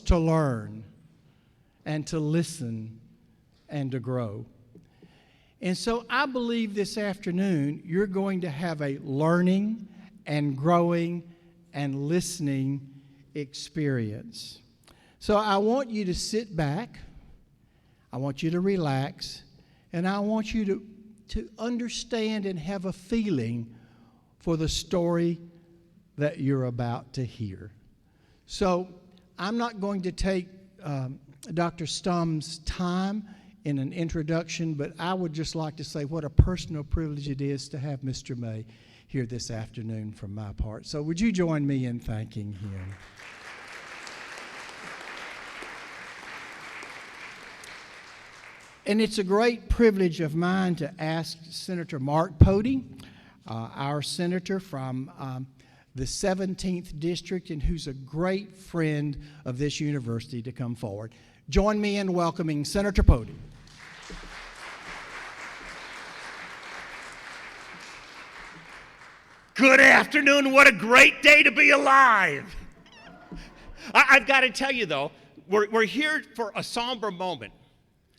to learn and to listen and to grow. And so I believe this afternoon you're going to have a learning and growing and listening experience. So I want you to sit back, I want you to relax, and I want you to understand and have a feeling for the story that you're about to hear. So I'm not going to take Dr. Stumm's time in an introduction, but I would just like to say what a personal privilege it is to have Mr. May here this afternoon from my part. So would you join me in thanking him? And it's a great privilege of mine to ask Senator Mark Pody, our senator from the 17th District, and who's a great friend of this university, to come forward. Join me in welcoming Senator Pody. Good afternoon. What a great day to be alive. I've got to tell you, though, we're here for a somber moment.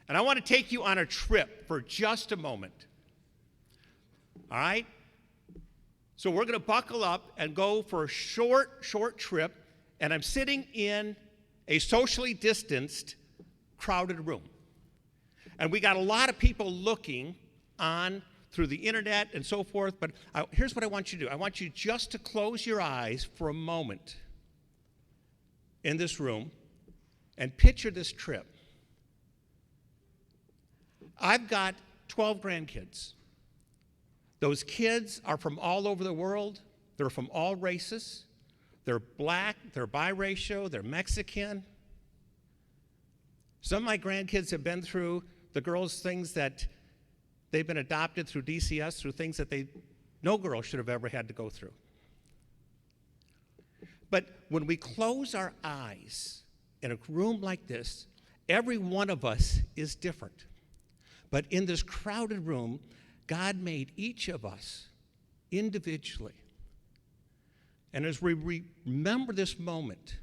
And I want to take you on a trip for just a moment. All right? So we're going to buckle up and go for a short trip. And I'm sitting in a socially distanced, crowded room. And we got a lot of people looking on through the internet and so forth. But here's what I want you to do. I want you just to close your eyes for a moment in this room and picture this trip. I've got 12 grandkids. Those kids are from all over the world. They're from all races. They're black, they're biracial, they're Mexican. Some of my grandkids have been through the girls' things that they've been adopted through DCS, through things that no girl should have ever had to go through. But when we close our eyes in a room like this, every one of us is different. But in this crowded room, God made each of us individually. And as we remember this moment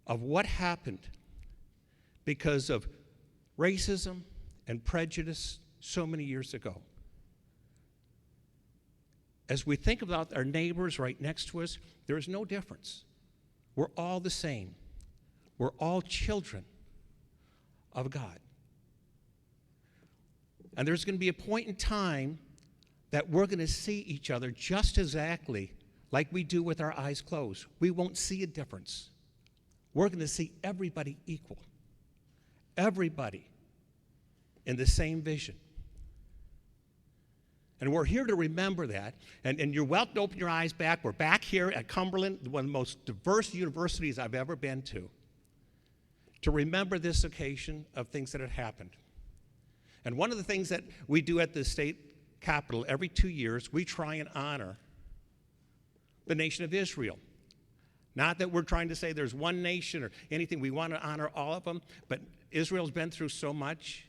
of what happened because of racism and prejudice so many years ago, as we think about our neighbors right next to us, there is no difference. We're all the same. We're all children of God. And there's going to be a point in time that we're going to see each other just exactly like we do with our eyes closed. We won't see a difference. We're going to see everybody equal. Everybody in the same vision. And we're here to remember that. And you're welcome to open your eyes back. We're back here at Cumberland, one of the most diverse universities I've ever been to remember this occasion of things that had happened. And one of the things that we do at the state capitol every 2 years, we try and honor the nation of Israel. Not that we're trying to say there's one nation or anything. We want to honor all of them. But Israel's been through so much.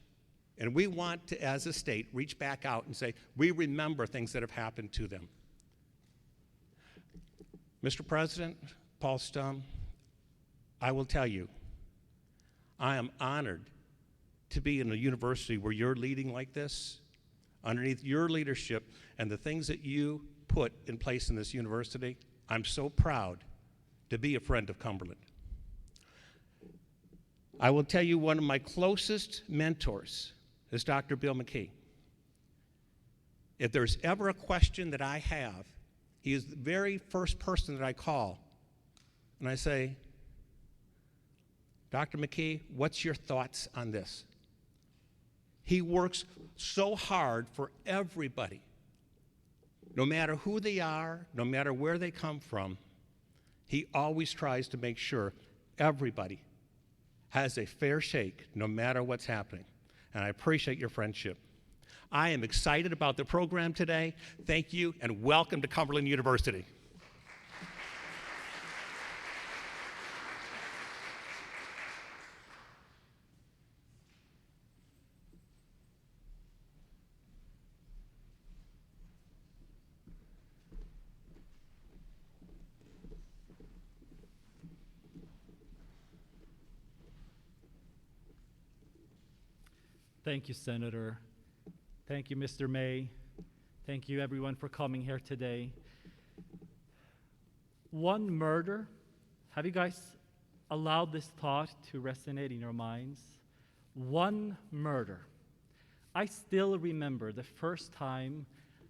And we want to, as a state, reach back out and say, we remember things that have happened to them. Mr. President, Paul Stumm, I will tell you, I am honored to be in a university where you're leading like this, underneath your leadership and the things that you put in place in this university. I'm so proud to be a friend of Cumberland. I will tell you, one of my closest mentors is Dr. Bill McKee. If there's ever a question that I have, he is the very first person that I call, and I say, Dr. McKee, what's your thoughts on this? He works so hard for everybody. No matter who they are, no matter where they come from, he always tries to make sure everybody has a fair shake no matter what's happening. And I appreciate your friendship. I am excited about the program today. Thank you, and welcome to Cumberland University. Thank you, Senator. Thank you, Mr. May. Thank you, everyone, for coming here today. One murder. Have you guys allowed this thought to resonate in your minds? One murder. I still remember the first time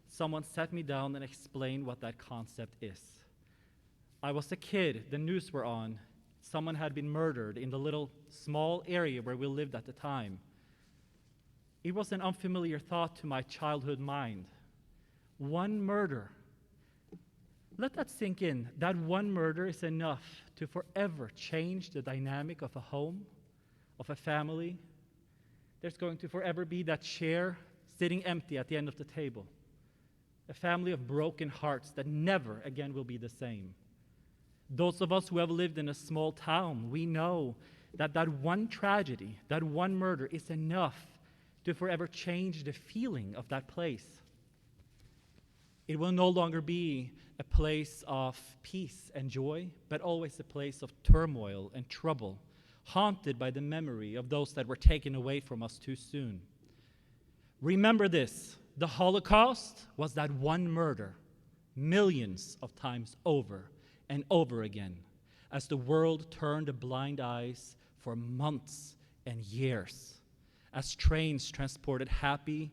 someone sat me down and explained what that concept is. I was a kid, the news were on. Someone had been murdered in the little small area where we lived at the time. It was an unfamiliar thought to my childhood mind. One murder. Let that sink in. That one murder is enough to forever change the dynamic of a home, of a family. There's going to forever be that chair sitting empty at the end of the table. A family of broken hearts that never again will be the same. Those of us who have lived in a small town, we know that that one tragedy, that one murder is enough to forever change the feeling of that place. It will no longer be a place of peace and joy, but always a place of turmoil and trouble, haunted by the memory of those that were taken away from us too soon. Remember this, the Holocaust was that one murder, millions of times over and over again, as the world turned a blind eyes for months and years, as trains transported happy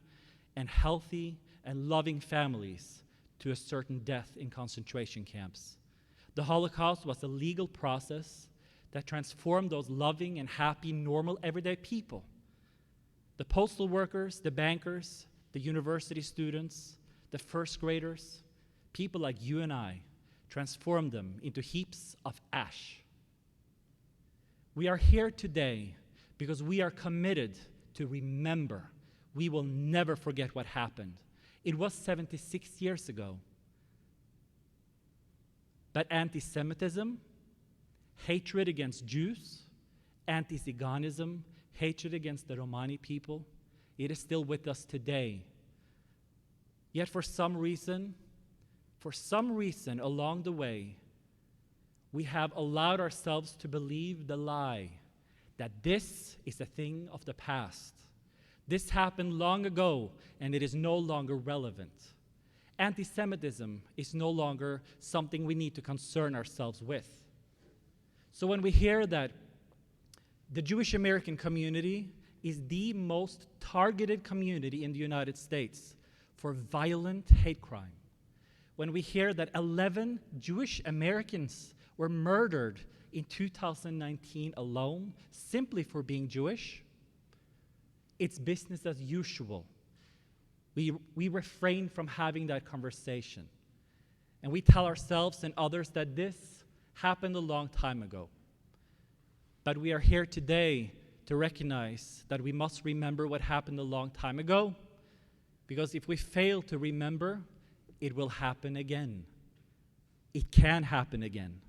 and healthy and loving families to a certain death in concentration camps. The Holocaust was a legal process that transformed those loving and happy, normal, everyday people. The postal workers, the bankers, the university students, the first graders, people like you and I, transformed them into heaps of ash. We are here today because we are committed to remember. We will never forget what happened. It was 76 years ago. But anti-Semitism, hatred against Jews, anti-Ziganism, hatred against the Romani people, it is still with us today. Yet for some reason along the way, we have allowed ourselves to believe the lie that this is a thing of the past. This happened long ago, and it is no longer relevant. Anti-Semitism is no longer something we need to concern ourselves with. So when we hear that the Jewish American community is the most targeted community in the United States for violent hate crime, when we hear that 11 Jewish Americans were murdered in 2019 alone simply for being Jewish, it's business as usual. We refrain from having that conversation. And we tell ourselves and others that this happened a long time ago. But we are here today to recognize that we must remember what happened a long time ago, because if we fail to remember, it will happen again. It can happen again.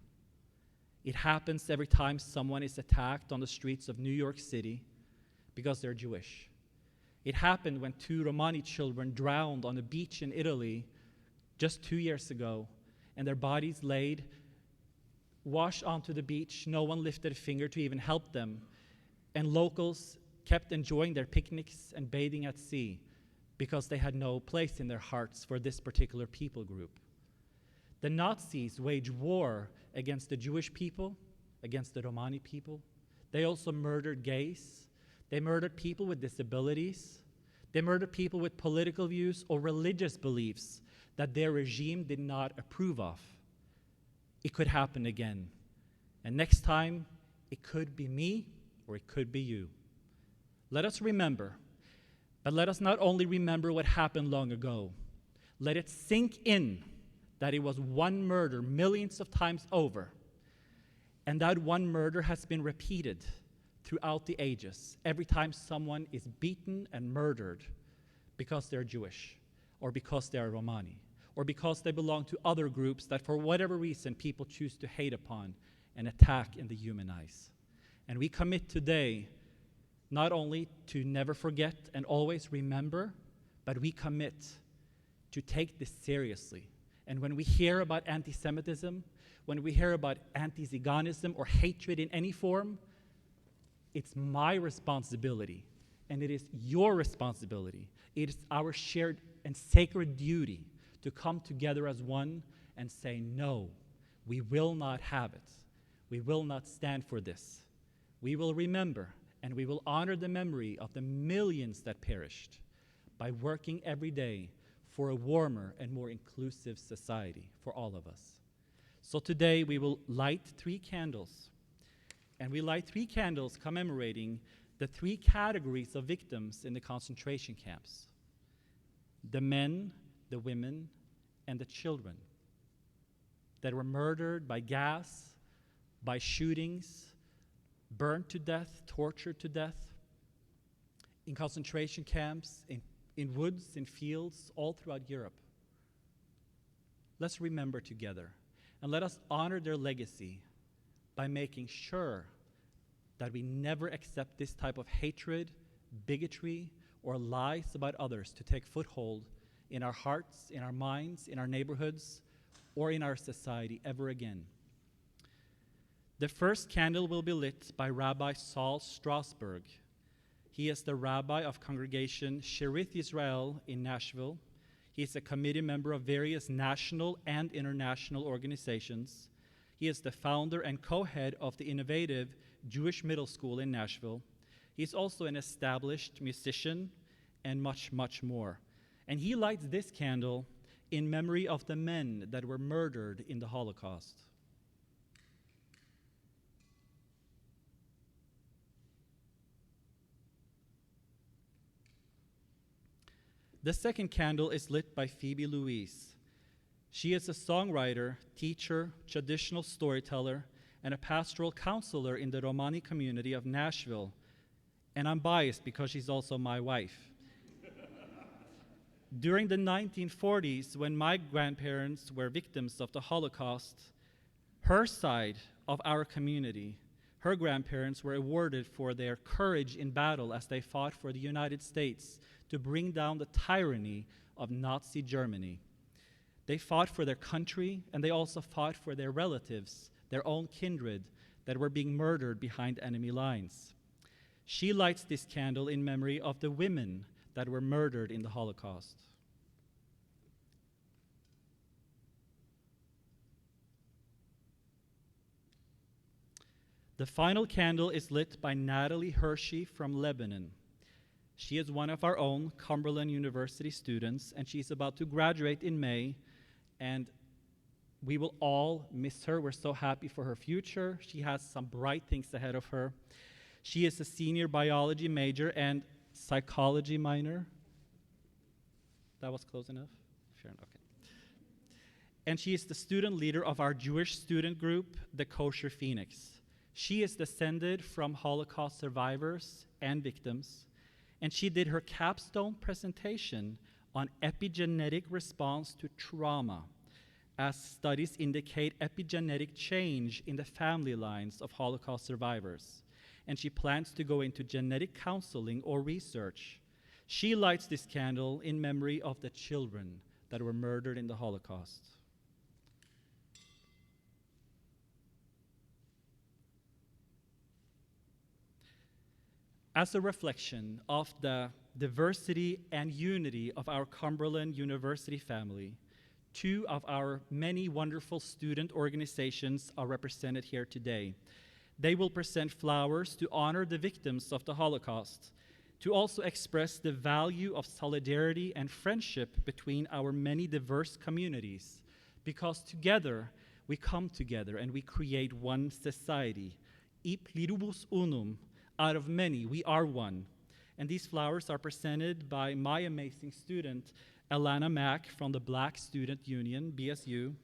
It happens every time someone is attacked on the streets of New York City because they're Jewish. It happened when 2 Romani children drowned on a beach in Italy just 2 years ago, and their bodies laid washed onto the beach. No one lifted a finger to even help them, and locals kept enjoying their picnics and bathing at sea because they had no place in their hearts for this particular people group. The Nazis waged war against the Jewish people, against the Romani people. They also murdered gays. They murdered people with disabilities. They murdered people with political views or religious beliefs that their regime did not approve of. It could happen again. And next time, it could be me or it could be you. Let us remember, but let us not only remember what happened long ago, let it sink in that it was one murder millions of times over, and that one murder has been repeated throughout the ages, every time someone is beaten and murdered because they're Jewish, or because they're Romani, or because they belong to other groups that for whatever reason people choose to hate upon and attack and dehumanize. And we commit today not only to never forget and always remember, but we commit to take this seriously. And when we hear about anti-Semitism, when we hear about anti-Ziganism or hatred in any form, it's my responsibility and it is your responsibility. It is our shared and sacred duty to come together as one and say, no, we will not have it. We will not stand for this. We will remember and we will honor the memory of the millions that perished by working every day for a warmer and more inclusive society for all of us. So today we will light 3 candles. And we light 3 candles commemorating the 3 categories of victims in the concentration camps: the men, the women, and the children that were murdered by gas, by shootings, burned to death, tortured to death, in concentration camps, in woods, in fields, all throughout Europe. Let's remember together, and let us honor their legacy by making sure that we never accept this type of hatred, bigotry, or lies about others to take foothold in our hearts, in our minds, in our neighborhoods, or in our society ever again. The first candle will be lit by Rabbi Saul Strasberg. He is the rabbi of Congregation Sherith Israel in Nashville. He is a committee member of various national and international organizations. He is the founder and co-head of the innovative Jewish Middle School in Nashville. He is also an established musician and much, much more. And he lights this candle in memory of the men that were murdered in the Holocaust. The second candle is lit by Phoebe Louise. She is a songwriter, teacher, traditional storyteller, and a pastoral counselor in the Romani community of Nashville. And I'm biased because she's also my wife. During the 1940s, when my grandparents were victims of the Holocaust, her side of our community, her grandparents were awarded for their courage in battle as they fought for the United States to bring down the tyranny of Nazi Germany. They fought for their country, and they also fought for their relatives, their own kindred, that were being murdered behind enemy lines. She lights this candle in memory of the women that were murdered in the Holocaust. The final candle is lit by Natalie Hershey from Lebanon. She is one of our own Cumberland University students, and she's about to graduate in May, and we will all miss her. We're so happy for her future. She has some bright things ahead of her. She is a senior biology major and psychology minor. That was close enough? Fair enough, okay. And she is the student leader of our Jewish student group, the Kosher Phoenix. She is descended from Holocaust survivors and victims, and she did her capstone presentation on epigenetic response to trauma, as studies indicate epigenetic change in the family lines of Holocaust survivors. And she plans to go into genetic counseling or research. She lights this candle in memory of the children that were murdered in the Holocaust. As a reflection of the diversity and unity of our Cumberland University family, 2 of our many wonderful student organizations are represented here today. They will present flowers to honor the victims of the Holocaust, to also express the value of solidarity and friendship between our many diverse communities, because together we come together and we create one society. I pluribus unum, out of many, we are one. And these flowers are presented by my amazing student, Alana Mack from the Black Student Union, BSU,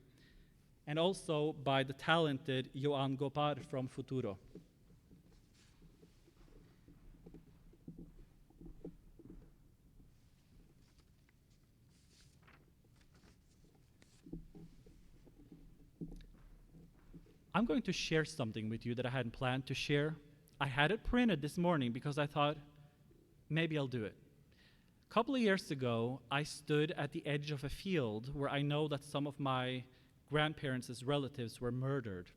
and also by the talented Joan Gopar from Futuro. I'm going to share something with you that I hadn't planned to share. I had it printed this morning because I thought, maybe I'll do it. A couple of years ago, I stood at the edge of a field where I know that some of my grandparents' relatives were murdered.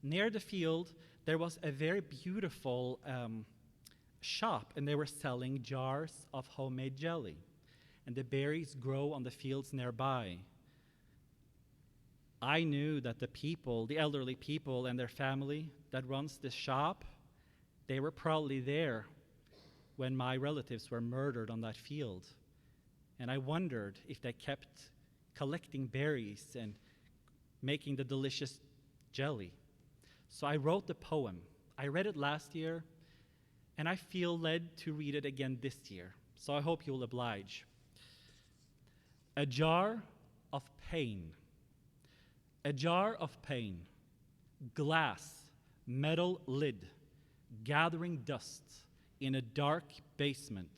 Near the field, there was a very beautiful shop, and they were selling jars of homemade jelly. And the berries grow on the fields nearby. I knew that the people, the elderly people and their family that runs this shop, they were probably there when my relatives were murdered on that field. And I wondered if they kept collecting berries and making the delicious jelly. So I wrote the poem. I read it last year, and I feel led to read it again this year. So I hope you'll oblige. A jar of pain. A jar of pain. Glass, metal lid, gathering dust in a dark basement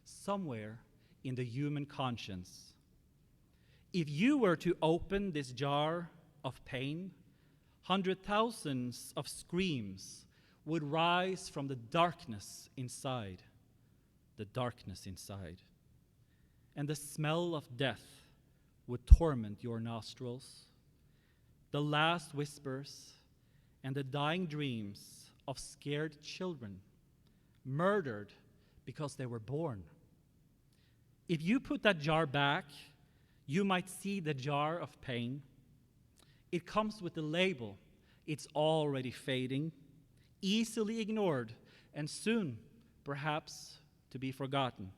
somewhere in the human conscience. If you were to open this jar of pain, 100,000s of screams would rise from the darkness inside, the darkness inside. And the smell of death would torment your nostrils. The last whispers and the dying dreams of scared children, murdered because they were born. If you put that jar back, you might see the jar of pain. It comes with a label. It's already fading, easily ignored, and soon, perhaps, to be forgotten.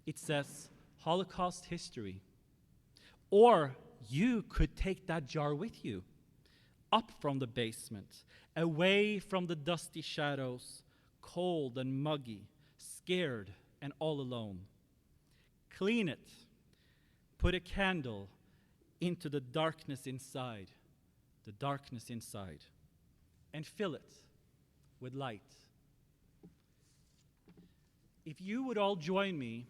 It says Holocaust history. Or you could take that jar with you, up from the basement, away from the dusty shadows, cold and muggy, scared and all alone. Clean it, put a candle into the darkness inside, and fill it with light. If you would all join me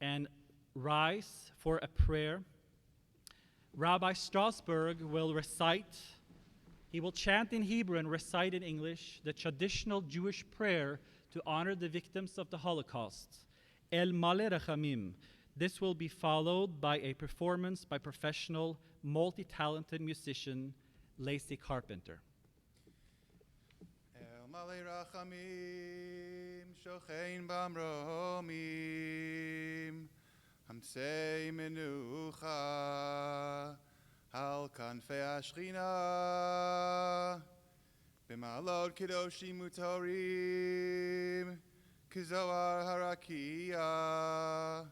and rise for a prayer, Rabbi Strasberg will recite, he will chant in Hebrew and recite in English the traditional Jewish prayer to honor the victims of the Holocaust, El Maleh Rechamim. This will be followed by a performance by professional, multi-talented musician, Lacey Carpenter. El Maleh Rachamim, Shochein Bamromim, Hamsei Menucha, Al Kanfei Ashchina, B'malot Kedoshim Utorim, Kizoar Harakia,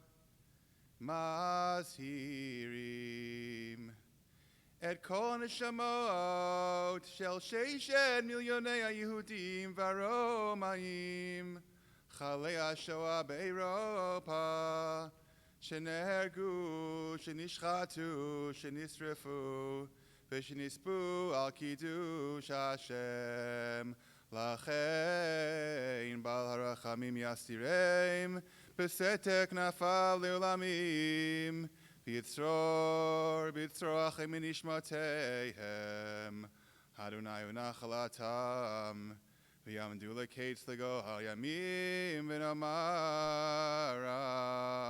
Mazhirim, Et Kol Neshamot Shel Sheishet Milyonei HaYehudim Varomaim, Chalei HaShoah Be'Europa, Shenehergu, Shenishchatu, Shenisrefu, V'Shenispu Al Kiddush Hashem, Lachein Bal Harachamim Yasireim, Besetek Nafal Leolamim, B'Yitzror Achem Minishmateihem, Adonai Unachalatam, V'Yamdu L'Kates L'Go HaYamim V'Nomar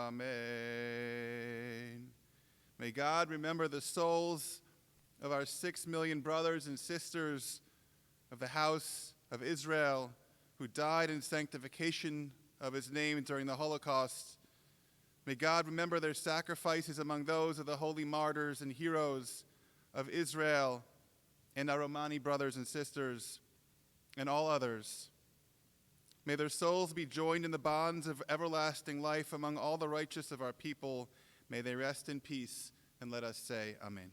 Amen. May God remember the souls of our 6 million brothers and sisters of the house of Israel who died in sanctification of his name during the Holocaust. May God remember their sacrifices among those of the holy martyrs and heroes of Israel and our Romani brothers and sisters and all others. May their souls be joined in the bonds of everlasting life among all the righteous of our people. May they rest in peace, and let us say Amen.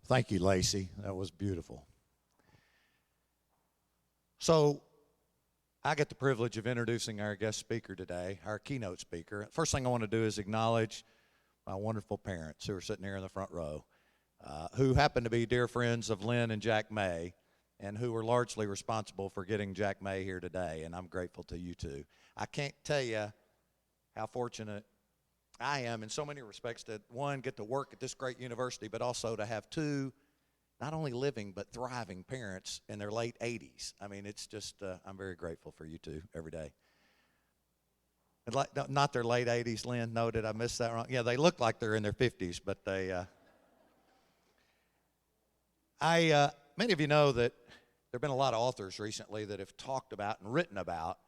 Thank you, Lacey. That was beautiful. So, I get the privilege of introducing our guest speaker today, our keynote speaker. First thing I want to do is acknowledge my wonderful parents who are sitting here in the front row, who happen to be dear friends of Lynn and Jack May, and who were largely responsible for getting Jack May here today, and I'm grateful to you too. I can't tell you how fortunate I am in so many respects to, one, get to work at this great university, but also to have two not only living but thriving parents in their late 80s. I mean, it's just, I'm very grateful for you two every day. And not their late 80s, Lynn. No, did I miss that wrong? Yeah, they look like they're in their 50s, but they, many of you know that there have been a lot of authors recently that have talked about and written about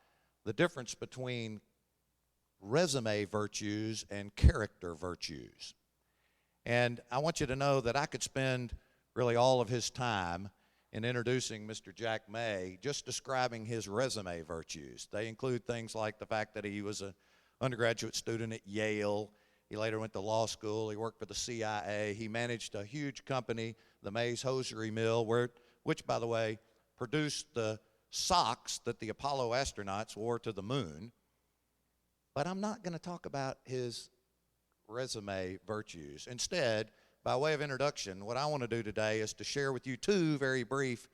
the difference between resume virtues and character virtues. And I want you to know that I could spend really all of his time in introducing Mr. Jack May just describing his resume virtues. They include things like the fact that he was an undergraduate student at Yale. He later went to law school. He worked for the CIA. He managed a huge company, the May's Hosiery Mill, which, by the way, produced the socks that the Apollo astronauts wore to the moon. But I'm not going to talk about his resume virtues. Instead, by way of introduction, what I want to do today is to share with you two very brief,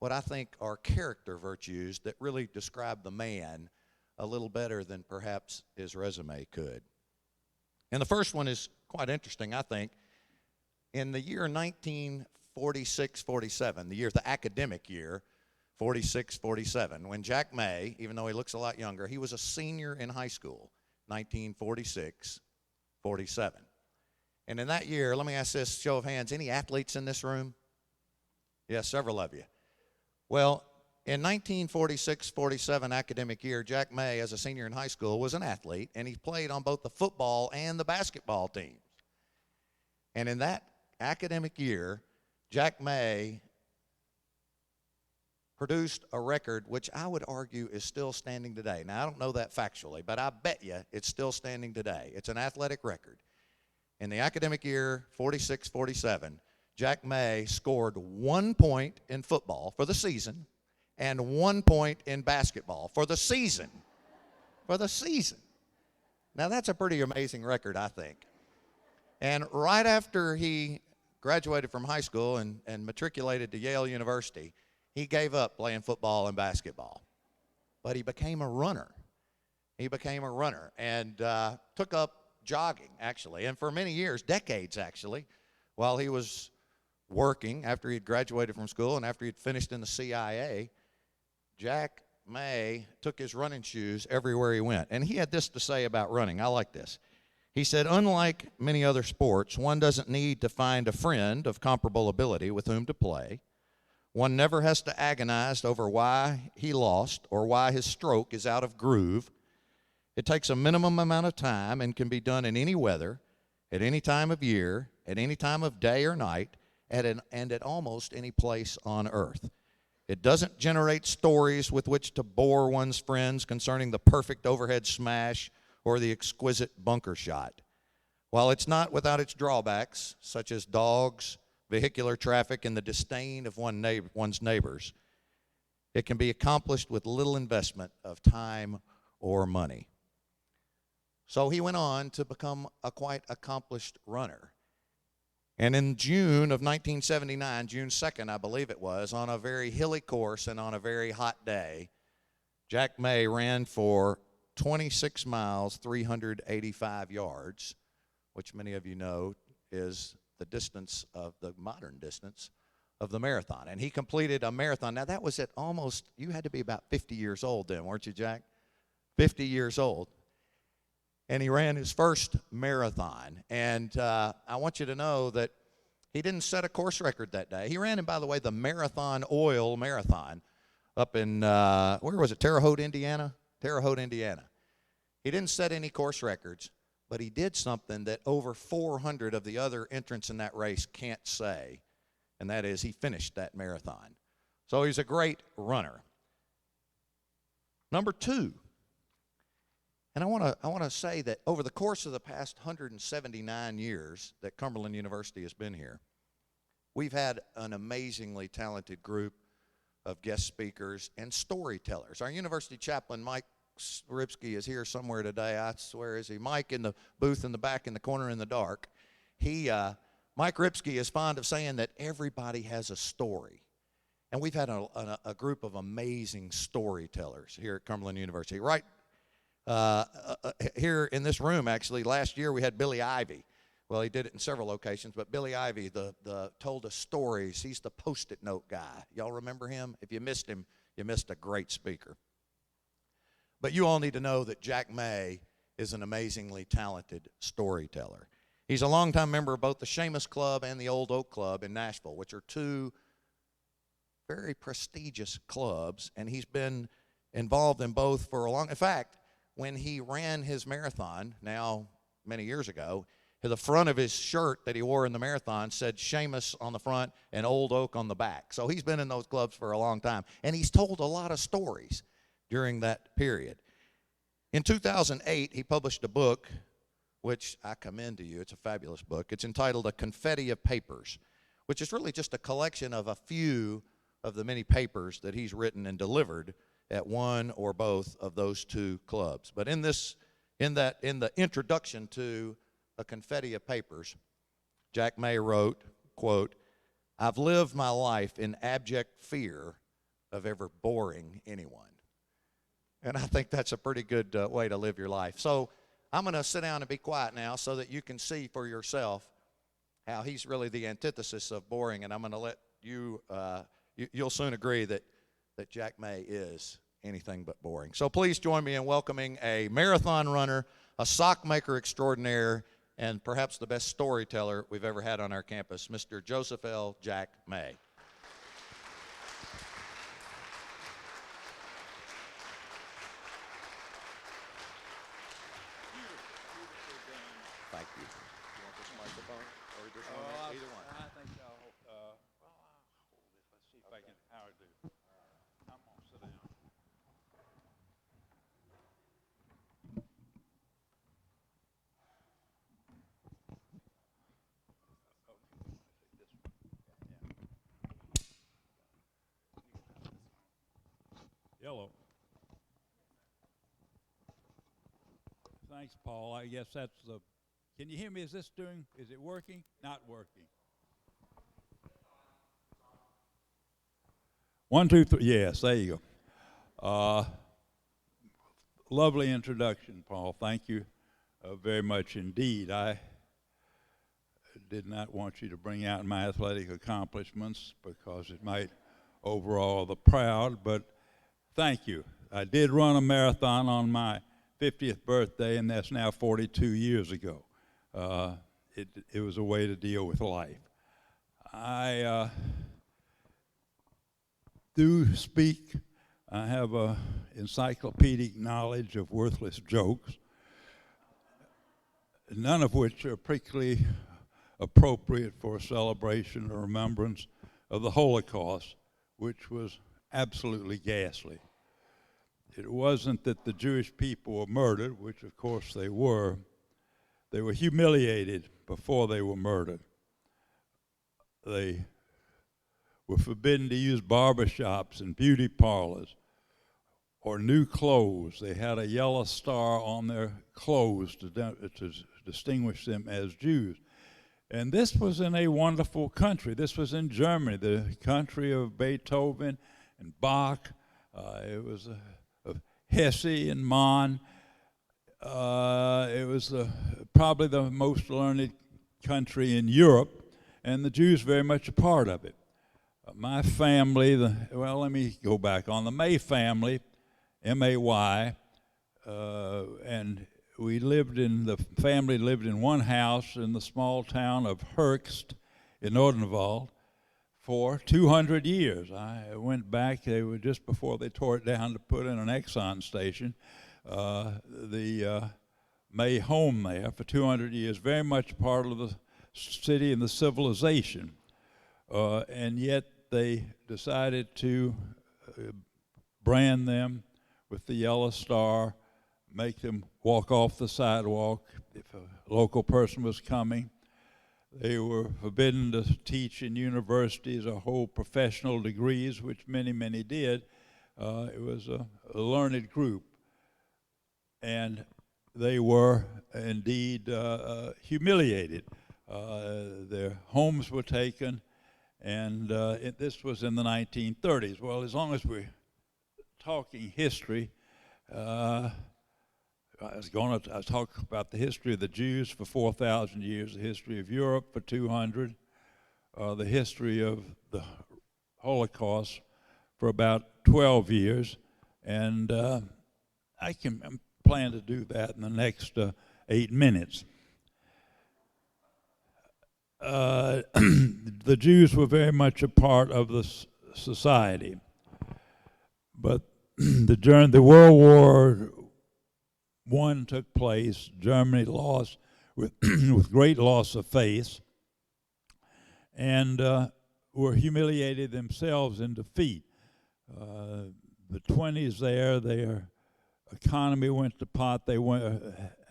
what I think are character virtues that really describe the man a little better than perhaps his resume could. And the first one is quite interesting, I think. In the year 1946-47, the academic year, 46-47, when Jack May, even though he looks a lot younger, he was a senior in high school, 1946-47. And in that year, let me ask this, show of hands, any athletes in this room? Yes, several of you. Well, in 1946-47 academic year, Jack May, as a senior in high school, was an athlete, and he played on both the football and the basketball teams. And in that academic year, Jack May produced a record which I would argue is still standing today. Now, I don't know that factually, but I bet you it's still standing today. It's an athletic record. In the academic year 46-47, Jack May scored 1 point in football for the season and 1 point in basketball for the season. For the season. Now, that's a pretty amazing record, I think. And right after he graduated from high school and matriculated to Yale University, he gave up playing football and basketball. But he became a runner. He became a runner and took up jogging, actually. And for many years, decades actually, while he was working after he had graduated from school and after he had finished in the CIA, Jack May took his running shoes everywhere he went. And he had this to say about running. I like this. He said, unlike many other sports, one doesn't need to find a friend of comparable ability with whom to play. One never has to agonize over why he lost or why his stroke is out of groove. It takes a minimum amount of time and can be done in any weather, at any time of year, at any time of day or night, and at almost any place on earth. It doesn't generate stories with which to bore one's friends concerning the perfect overhead smash or the exquisite bunker shot. While it's not without its drawbacks, such as dogs, vehicular traffic, and the disdain of one's neighbors, it can be accomplished with little investment of time or money. So he went on to become a quite accomplished runner. And in June of 1979, June 2nd, I believe it was, on a very hilly course and on a very hot day, Jack May ran for 26 miles, 385 yards, which many of you know is the distance of the modern distance of the marathon. And he completed a marathon. Now, that was at almost, you had to be about 50 years old then, weren't you, Jack? 50 years old. And he ran his first marathon. And I want you to know that he didn't set a course record that day. He ran, and by the way, the Marathon Oil Marathon up in, where was it, Terre Haute, Indiana? Terre Haute, Indiana. He didn't set any course records, but he did something that over 400 of the other entrants in that race can't say, and that is he finished that marathon. So he's a great runner. Number two, and I want to say that over the course of the past 179 years that Cumberland University has been here, we've had an amazingly talented group of guest speakers and storytellers. Our university chaplain, Mike Ripsky, is here somewhere today. I swear, is he? Mike in the booth in the back in the corner in the dark. Mike Ripsky is fond of saying that everybody has a story. And we've had a group of amazing storytellers here at Cumberland University. Right here in this room, actually, last year we had Billy Ivy. Well, he did it in several locations, but Billy Ivy told us stories. He's the Post-it note guy. Y'all remember him? If you missed him, you missed a great speaker. But you all need to know that Jack May is an amazingly talented storyteller. He's a longtime member of both the Seamus Club and the Old Oak Club in Nashville, which are two very prestigious clubs, and he's been involved in both for a long. In fact, when he ran his marathon, now many years ago, the front of his shirt that he wore in the marathon said Seamus on the front and Old Oak on the back. So he's been in those clubs for a long time, and he's told a lot of stories during that period. In 2008, he published a book, which I commend to you. It's a fabulous book. It's entitled A Confetti of Papers, which is really just a collection of a few of the many papers that he's written and delivered at one or both of those two clubs. But in the introduction to A Confetti of Papers, Jack May wrote, quote, "I've lived my life in abject fear of ever boring anyone." And I think that's a pretty good way to live your life. So I'm going to sit down and be quiet now so that you can see for yourself how he's really the antithesis of boring. And I'm going to let you, you'll soon agree that Jack May is anything but boring. So please join me in welcoming a marathon runner, a sock maker extraordinaire, and perhaps the best storyteller we've ever had on our campus, Mr. Joseph L. Jack May. Thank you. You want this microphone or this one? Either one. I think I'll hold this. Let's see if I can, how I do. I'm going to sit down. Yellow. Thanks, Paul. I guess that's the. Can you hear me? Is it working? Not working. 1, 2, 3. Yes, there you go. Lovely introduction, Paul. Thank you very much indeed. I did not want you to bring out my athletic accomplishments because it might overawe the proud, but thank you. I did run a marathon on my 50th birthday, and that's now 42 years ago. It was a way to deal with life. I do speak. I have a encyclopedic knowledge of worthless jokes, none of which are particularly appropriate for a celebration or remembrance of the Holocaust, which was absolutely ghastly. It wasn't that the Jewish people were murdered, which of course they were. They were humiliated before they were murdered. They were forbidden to use barbershops and beauty parlors or new clothes. They had a yellow star on their clothes to distinguish them as Jews. And this was in a wonderful country. This was in Germany, the country of Beethoven and Bach. It was of Hesse and Mann. It was probably the most learned country in Europe, and the Jews very much a part of it. My family, let me go back. On the May family, M-A-Y, and the family lived in one house in the small town of Höchst in Odenwald for 200 years. I went back, they were just before they tore it down to put in an Exxon station. The May home there for 200 years, very much part of the city and the civilization. And yet they decided to brand them with the yellow star, make them walk off the sidewalk if a local person was coming. They were forbidden to teach in universities or hold professional degrees, which many, many did. It was a learned group. And they were indeed humiliated. Their homes were taken, and this was in the 1930s. Well, as long as we're talking history, I was going to talk about the history of the Jews for 4,000 years, the history of Europe for 200, the history of the Holocaust for about 12 years, and I plan to do that in the next 8 minutes. The Jews were very much a part of the society, but the World War I took place. Germany lost with with great loss of face, and were humiliated themselves in defeat. The 20s their economy went to pot. They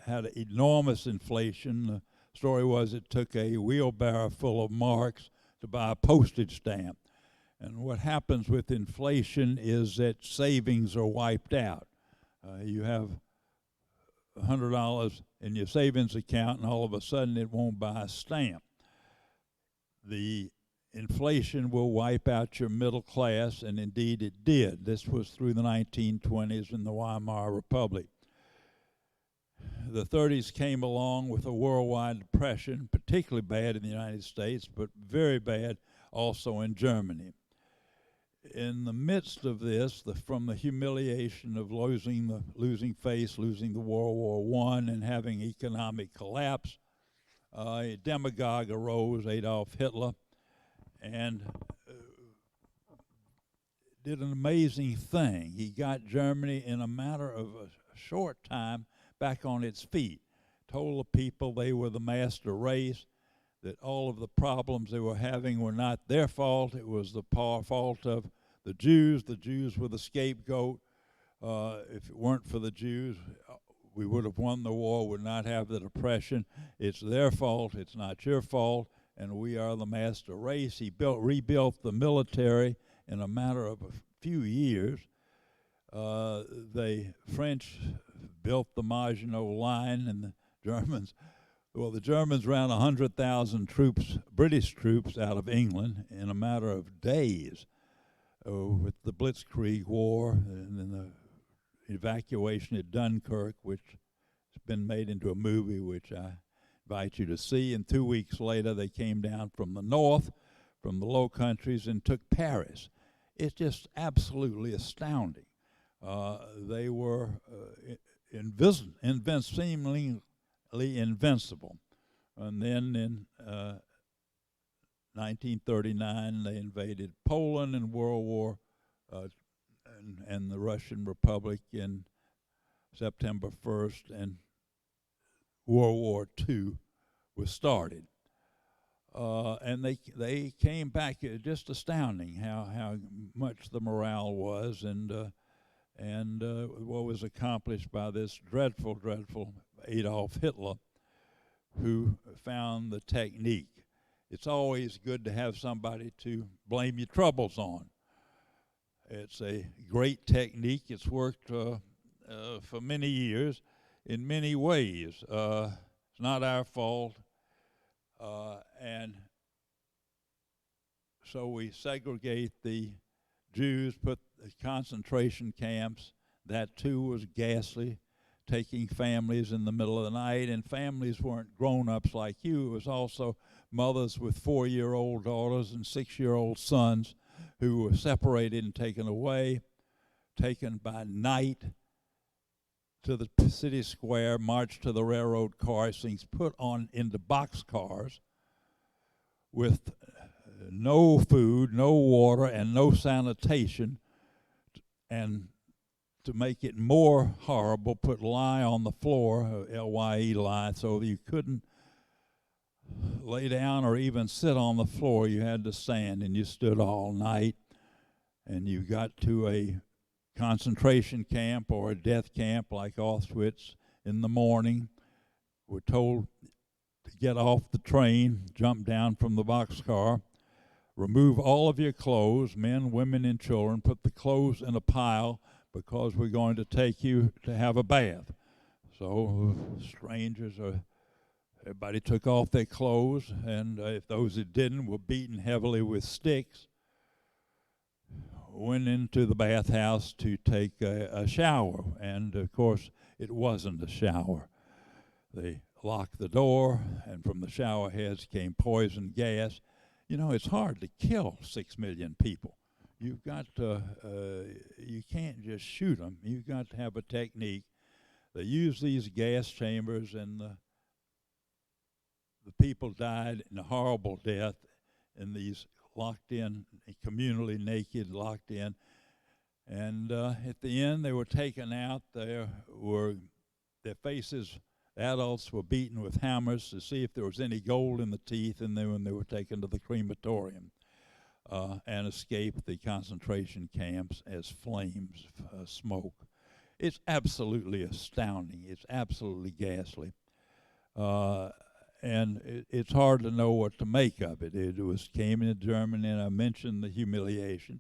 had enormous inflation. The story was it took a wheelbarrow full of marks to buy a postage stamp. And what happens with inflation is that savings are wiped out. You have $100 in your savings account, and all of a sudden it won't buy a stamp. The inflation will wipe out your middle class, and indeed it did. This was through the 1920s in the Weimar Republic. The 30s came along with a worldwide depression, particularly bad in the United States, but very bad also in Germany. In the midst of this, from the humiliation of losing face, losing the World War I, and having economic collapse, a demagogue arose, Adolf Hitler, and did an amazing thing. He got Germany in a matter of a short time back on its feet, told the people they were the master race, that all of the problems they were having were not their fault. It was the fault of the Jews. The Jews were the scapegoat. If it weren't for the Jews, we would have won the war, would not have the depression. It's their fault. It's not your fault, and we are the master race. He rebuilt the military in a matter of a few years. The French built the Maginot Line, and the Germans ran 100,000 troops, British troops, out of England in a matter of days with the Blitzkrieg War and then the evacuation at Dunkirk, which has been made into a movie, which I invite you to see. And 2 weeks later, they came down from the north, from the Low Countries, and took Paris. It's just absolutely astounding. They were seemingly invincible. And then in 1939, they invaded Poland in World War and the Russian Republic in September 1st, and World War II was started. And they came back. Just astounding how much the morale was, and what was accomplished by this dreadful Adolf Hitler, who found the technique. It's always good to have somebody to blame your troubles on. It's a great technique. It's worked for many years in many ways. It's not our fault. And so we segregate the Jews, put the concentration camps. That too was ghastly, taking families in the middle of the night, and families weren't grown-ups like you. It was also mothers with 4-year-old daughters and 6-year-old sons who were separated and taken away, taken by night to the city square, marched to the railroad crossings, put on into boxcars with no food, no water, and no sanitation, and to make it more horrible, put lye on the floor, L-Y-E, lye, so you couldn't lay down or even sit on the floor. You had to stand, and you stood all night, and you got to a concentration camp or a death camp like Auschwitz in the morning. We're told to get off the train, jump down from the boxcar, remove all of your clothes, men, women, and children, put the clothes in a pile because we're going to take you to have a bath. So everybody took off their clothes, and if those that didn't were beaten heavily with sticks, went into the bathhouse to take a shower. And of course, it wasn't a shower. They locked the door, and from the shower heads came poison gas. You know, it's hard to kill 6 million people. You've got to, you can't just shoot them. You've got to have a technique. They used these gas chambers, and the people died in a horrible death in these locked in, communally naked, locked in. And at the end, they were taken out. Their faces, adults were beaten with hammers to see if there was any gold in the teeth, and then when they were taken to the crematorium and escaped the concentration camps as flames, smoke. It's absolutely astounding. It's absolutely ghastly. And it's hard to know what to make of it. It came in Germany, and I mentioned the humiliation.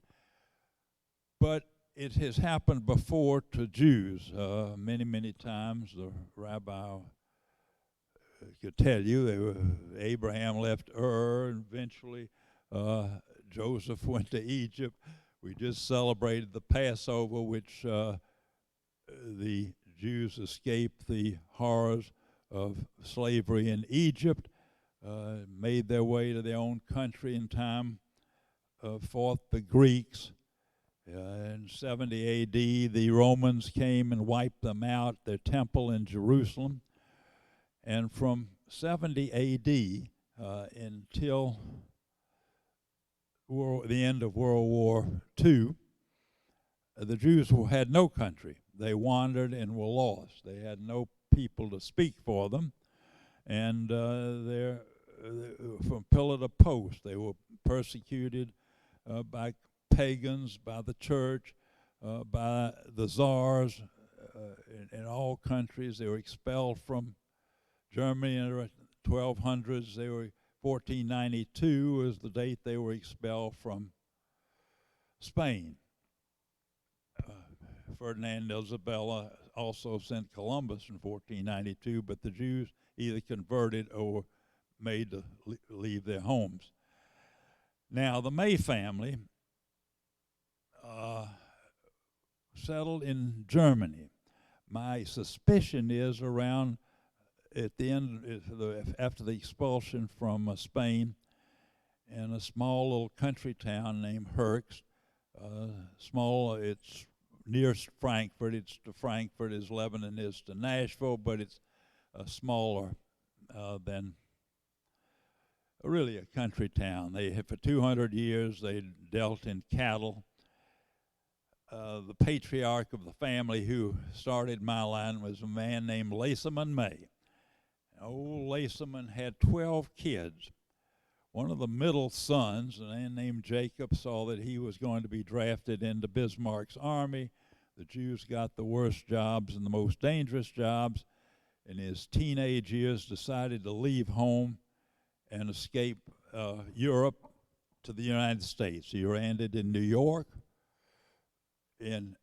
But it has happened before to Jews many, many times. The rabbi could tell you Abraham left Ur, and eventually Joseph went to Egypt. We just celebrated the Passover, which the Jews escaped the horrors of slavery in Egypt, made their way to their own country in time, fought the Greeks. In 70 AD, the Romans came and wiped them out, their temple in Jerusalem. And from 70 AD until the end of World War II, the Jews had no country. They wandered and were lost. They had no people to speak for them. And they're from pillar to post. They were persecuted by pagans, by the church, by the czars in all countries. They were expelled from Germany in the 1200s. They were 1492 was the date they were expelled from Spain. Ferdinand and Isabella also sent Columbus in 1492, but the Jews either converted or were made to leave their homes. Now, the May family settled in Germany. My suspicion is around at the end, after the expulsion from Spain, in a small little country town named Herx. It's near Frankfurt. It's to Frankfurt as Lebanon is to Nashville, but it's smaller than really a country town. For 200 years, they dealt in cattle. The patriarch of the family who started my line was a man named Laceman May. Old Laceman had 12 kids. One of the middle sons, a man named Jacob, saw that he was going to be drafted into Bismarck's army. The Jews got the worst jobs and the most dangerous jobs. In his teenage years, decided to leave home and escape Europe to the United States. He landed in New York in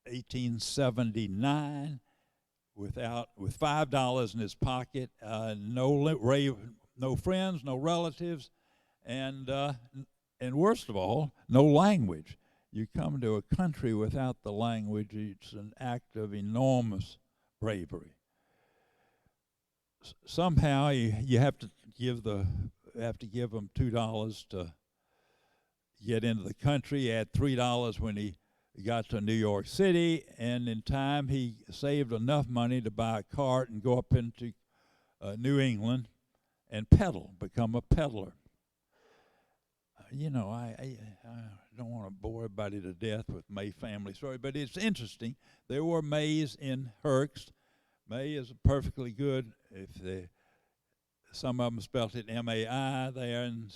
1879 with $5 in his pocket, no no friends, no relatives, and worst of all, no language. You come to a country without the language, it's an act of enormous bravery. Somehow you have to give them $2 to get into the country. Add $3 when he got to New York City, and in time he saved enough money to buy a cart and go up into New England and become a peddler. I don't want to bore everybody to death with May family story, but it's interesting. There were Mays in Hurst. May is perfectly good. Some of them spelt it M-A-I there and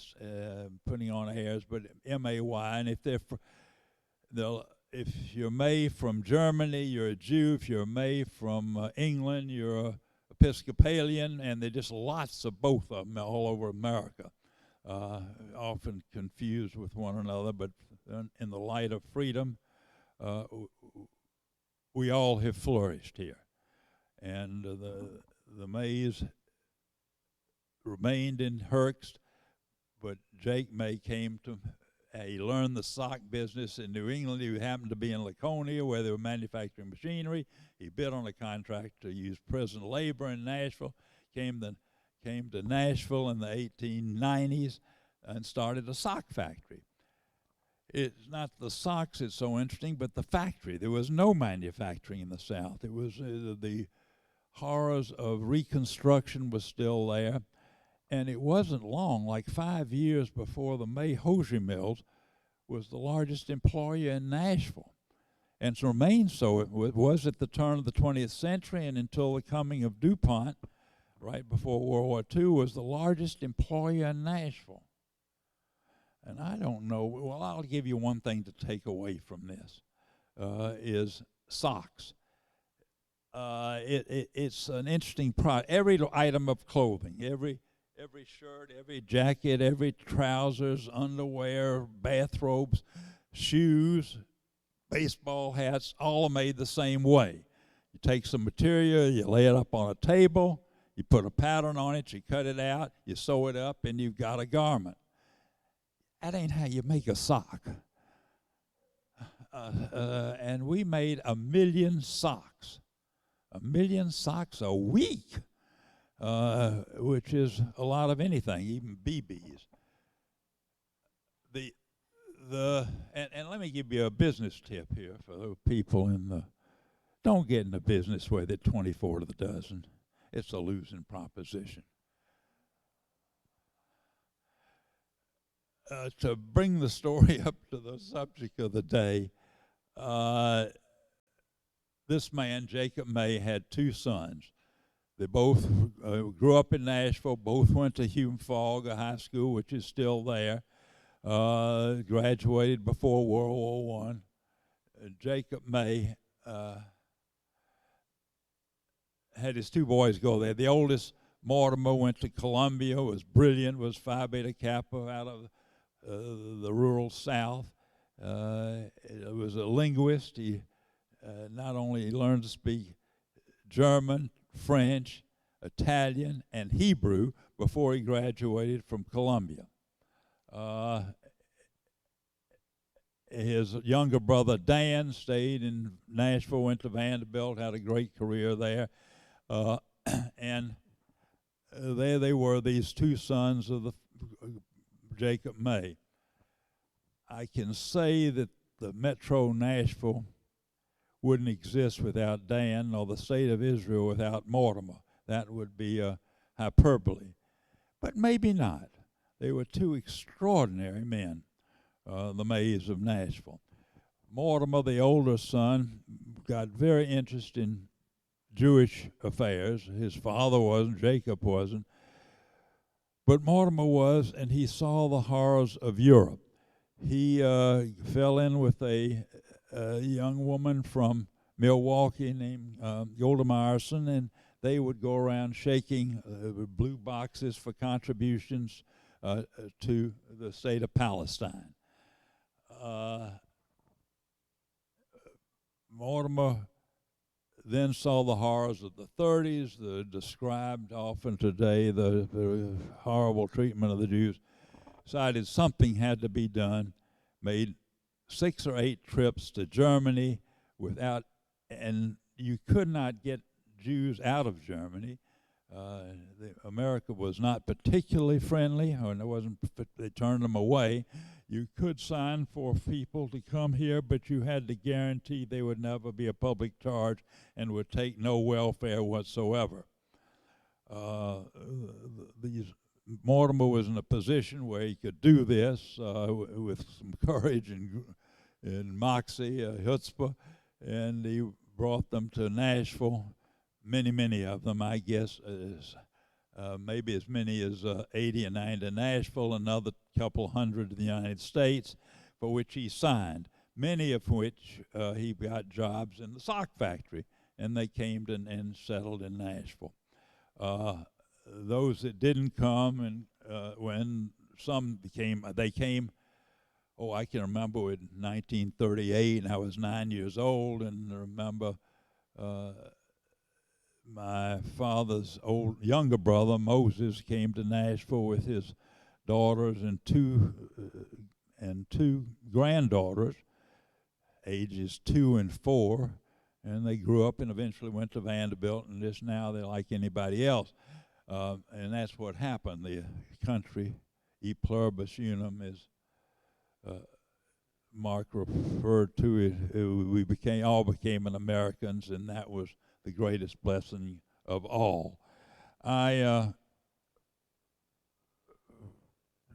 putting on airs, but M-A-Y. And if you're May from Germany, you're a Jew. If you're May from England, you're a Episcopalian, and there's just lots of both of them all over America. Often confused with one another, but in the light of freedom, we all have flourished here. And the Mays remained in Hurst, but Jake May he learned the sock business in New England. He happened to be in Laconia where they were manufacturing machinery. He bid on a contract to use prison labor in Nashville, came to Nashville in the 1890s and started a sock factory. It's not the socks that's so interesting, but the factory. There was no manufacturing in the South. It was the horrors of Reconstruction was still there. And it wasn't long, like 5 years before the May Hosiery Mills was the largest employer in Nashville. And it remained so. It was at the turn of the 20th century and until the coming of DuPont, right before World War II, was the largest employer in Nashville. And I don't know, well, I'll give you one thing to take away from this, is socks. It's an interesting product. Every item of clothing, every shirt, every jacket, every trousers, underwear, bathrobes, shoes, baseball hats, all are made the same way. You take some material, you lay it up on a table, you put a pattern on it, you cut it out, you sew it up, and you've got a garment. That ain't how you make a sock. And we made 1 million socks. 1 million socks a week, which is a lot of anything, even BBs. And let me give you a business tip here for the people don't get in the business where they're 24 to the dozen. It's a losing proposition. To bring the story up to the subject of the day, this man, Jacob May, had 2 sons. They both grew up in Nashville, both went to Hume-Fogg High School, which is still there, graduated before World War I. Jacob May had his 2 boys go there. The oldest, Mortimer, went to Columbia, was brilliant, was Phi Beta Kappa out of the rural South. Was a linguist. He not only learned to speak German, French, Italian, and Hebrew before he graduated from Columbia. His younger brother Dan stayed in Nashville, went to Vanderbilt, had a great career there. And there they were, these 2 sons of Jacob May. I can say that the Metro Nashville wouldn't exist without Dan, nor the state of Israel without Mortimer. That would be a hyperbole. But maybe not. They were 2 extraordinary men, the Mays of Nashville. Mortimer, the older son, got very interested in Jewish affairs. His father wasn't, Jacob wasn't. But Mortimer was, and he saw the horrors of Europe. He fell in with a young woman from Milwaukee named Golda Meyerson, and they would go around shaking blue boxes for contributions to the state of Palestine. Mortimer then saw the horrors of the 30s, the described often today, the horrible treatment of the Jews, decided something had to be done, made 6 or 8 trips to Germany and you could not get Jews out of Germany. America was not particularly friendly, they turned them away. You could sign for people to come here, but you had to guarantee they would never be a public charge and would take no welfare whatsoever. Mortimer was in a position where he could do this with some courage and moxie, chutzpah, and he brought them to Nashville. Many of them, I guess, maybe as many as 80 or 90 to Nashville, another couple hundred to the United States, for which he signed, many of which he got jobs in the sock factory, and they came and settled in Nashville. Those that didn't come, and when some they came, I can remember in 1938, and I was 9 years old, and I remember my father's younger brother, Moses, came to Nashville with his daughters and two granddaughters, ages 2 and 4, and they grew up and eventually went to Vanderbilt, and just now they're like anybody else. And that's what happened. The country, e pluribus unum, as Mark referred to it, we all became Americans, and that was the greatest blessing of all. I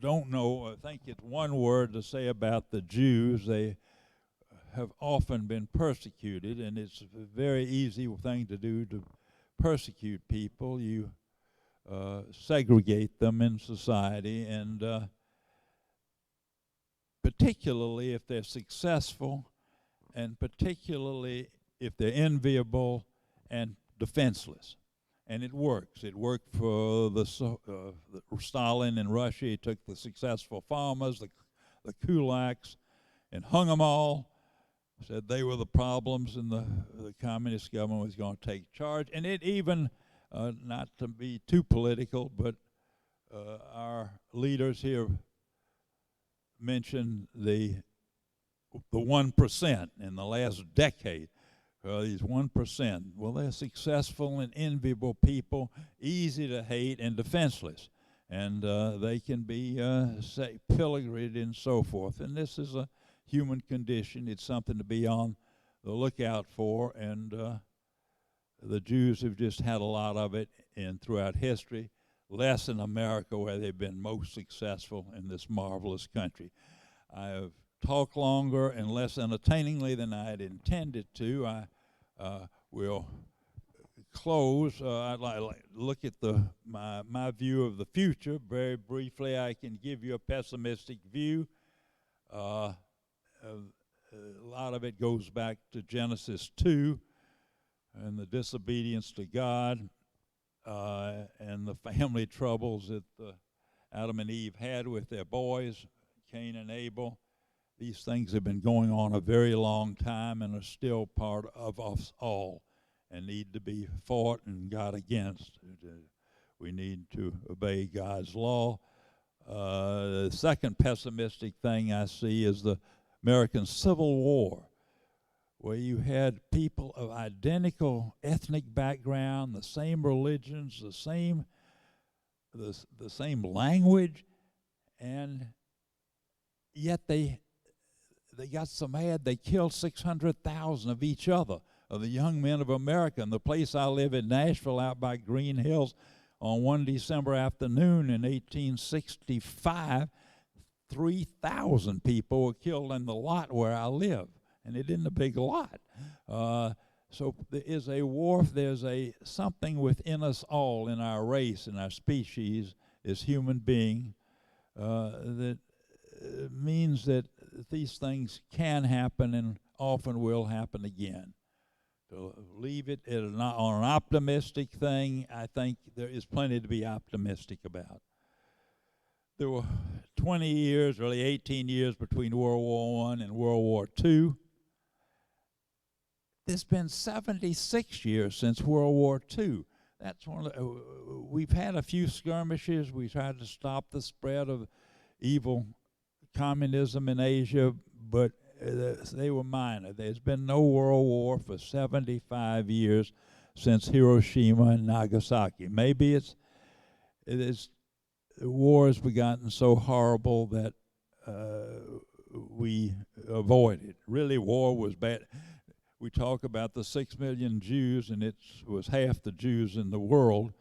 don't know, I think it's one word to say about the Jews. They have often been persecuted, and it's a very easy thing to do to persecute people. You segregate them in society, and particularly if they're successful, and particularly if they're enviable and defenseless. And it works. It worked for Stalin in Russia. He took the successful farmers, the kulaks, and hung them all, said they were the problems, and the communist government was going to take charge. And it even, not to be too political, but our leaders here mentioned the 1% in the last decade. These 1%, well, they're successful and enviable people, easy to hate and defenseless. And they can be, pilloried and so forth. And this is a human condition. It's something to be on the lookout for. And the Jews have just had a lot of it throughout history, less in America where they've been most successful in this marvelous country. I have talked longer and less entertainingly than I had intended to. I will close. I'd like to look at my view of the future. Very briefly, I can give you a pessimistic view. A lot of it goes back to Genesis 2 and the disobedience to God and the family troubles that Adam and Eve had with their boys, Cain and Abel. These things have been going on a very long time and are still part of us all and need to be fought and God against. We need to obey God's law. The second pessimistic thing I see is the American Civil War, where you had people of identical ethnic background, the same religions, the same language, and yet they got so mad they killed 600,000 of each other, of the young men of America. In the place I live in, Nashville, out by Green Hills, on one December afternoon in 1865, 3,000 people were killed in the lot where I live, and it isn't a big lot. So there is a war, there's something within us all, in our race, in our species, as human beings, that means that these things can happen and often will happen again. To leave it on an optimistic thing, I think there is plenty to be optimistic about. There were 20 years, really 18 years between World War I and World War II. it's been 76 years since World War II. That's one of we've had a few skirmishes. We tried to stop the spread of evil communism in Asia, but they were minor. There's been no World War for 75 years since Hiroshima and Nagasaki. Maybe it is the war has begotten so horrible that we avoid it. Really, war was bad. We talk about the 6 million Jews, and it was half the Jews in the world,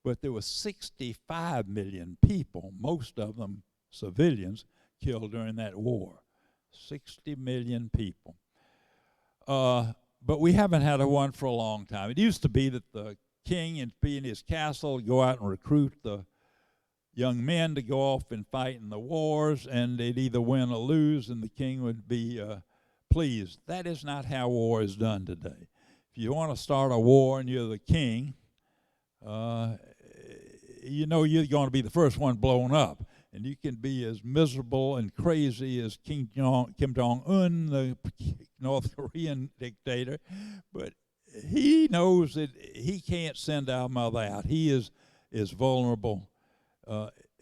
but there were 65 million people, most of them civilians, killed during that war. 60 million people. But we haven't had a one for a long time. It used to be that the king would be in his castle, go out and recruit the young men to go off and fight in the wars, and they'd either win or lose, and the king would be pleased. That is not how war is done today. If you want to start a war and you're the king, you know you're going to be the first one blown up. And you can be as miserable and crazy as Kim Jong-un, the North Korean dictator, but he knows that he can't send our mother out. He is as vulnerable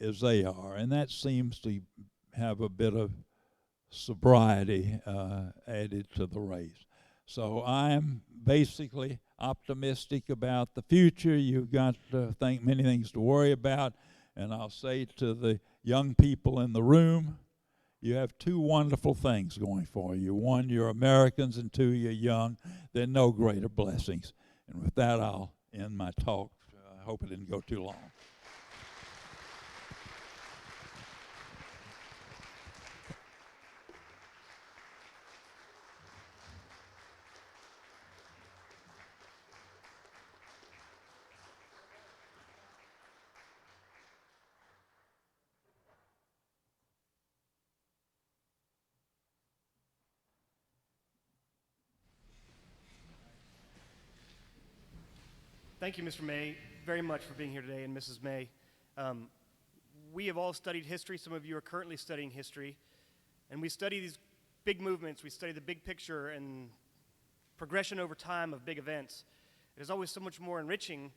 as they are, and that seems to have a bit of sobriety added to the race. So I'm basically optimistic about the future. You've got many things to worry about, and I'll say to the young people in the room, you have two wonderful things going for you. One, you're Americans, and two, you're young. There are no greater blessings. And with that, I'll end my talk. I hope it didn't go too long. Thank you, Mr. May, very much for being here today, and Mrs. May. We have all studied history. Some of you are currently studying history. And we study these big movements. We study the big picture and progression over time of big events. It is always so much more enriching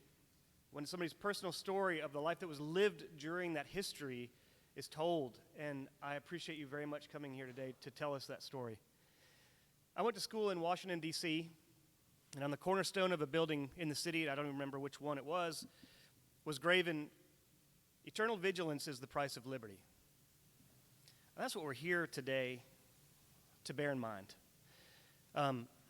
when somebody's personal story of the life that was lived during that history is told. And I appreciate you very much coming here today to tell us that story. I went to school in Washington, D.C., and on the cornerstone of a building in the city, I don't even remember which one it was graven, "Eternal vigilance is the price of liberty." And that's what we're here today to bear in mind.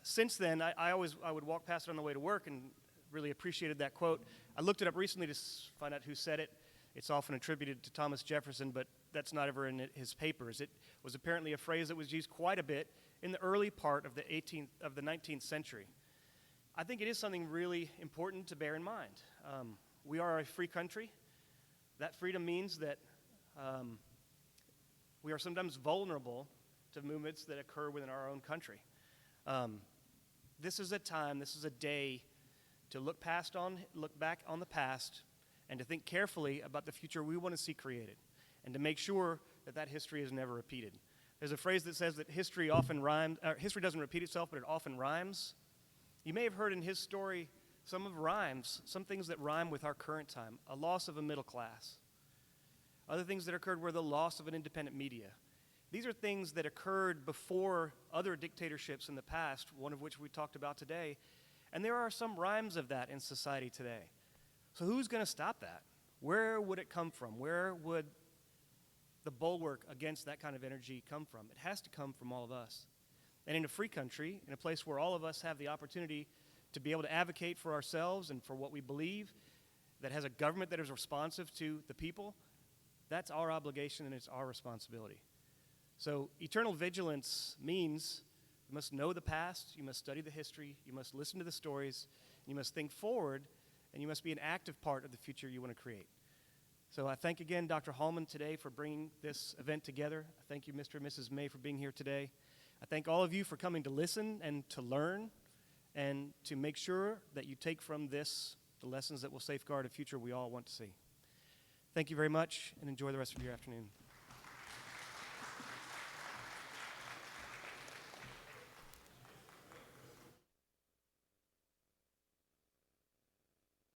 Since then, I would walk past it on the way to work and really appreciated that quote. I looked it up recently to find out who said it. It's often attributed to Thomas Jefferson, but that's not ever in his papers. It was apparently a phrase that was used quite a bit in the early part of the 19th century. I think it is something really important to bear in mind. We are a free country. That freedom means that we are sometimes vulnerable to movements that occur within our own country. This is a time, this is a day to look back on the past and to think carefully about the future we want to see created and to make sure that history is never repeated. There's a phrase that says that history doesn't repeat itself, but it often rhymes. You may have heard in his story some things that rhyme with our current time. A loss of a middle class. Other things that occurred were the loss of an independent media. These are things that occurred before other dictatorships in the past, one of which we talked about today. And there are some rhymes of that in society today. So who's going to stop that? Where would it come from? Where would the bulwark against that kind of energy come from? It has to come from all of us. And in a free country, in a place where all of us have the opportunity to be able to advocate for ourselves and for what we believe, that has a government that is responsive to the people, that's our obligation and it's our responsibility. So eternal vigilance means you must know the past, you must study the history, you must listen to the stories, you must think forward, and you must be an active part of the future you want to create. So I thank again Dr. Hallman today for bringing this event together. I thank you, Mr. and Mrs. May, for being here today. I thank all of you for coming to listen and to learn and to make sure that you take from this the lessons that will safeguard a future we all want to see. Thank you very much, and enjoy the rest of your afternoon.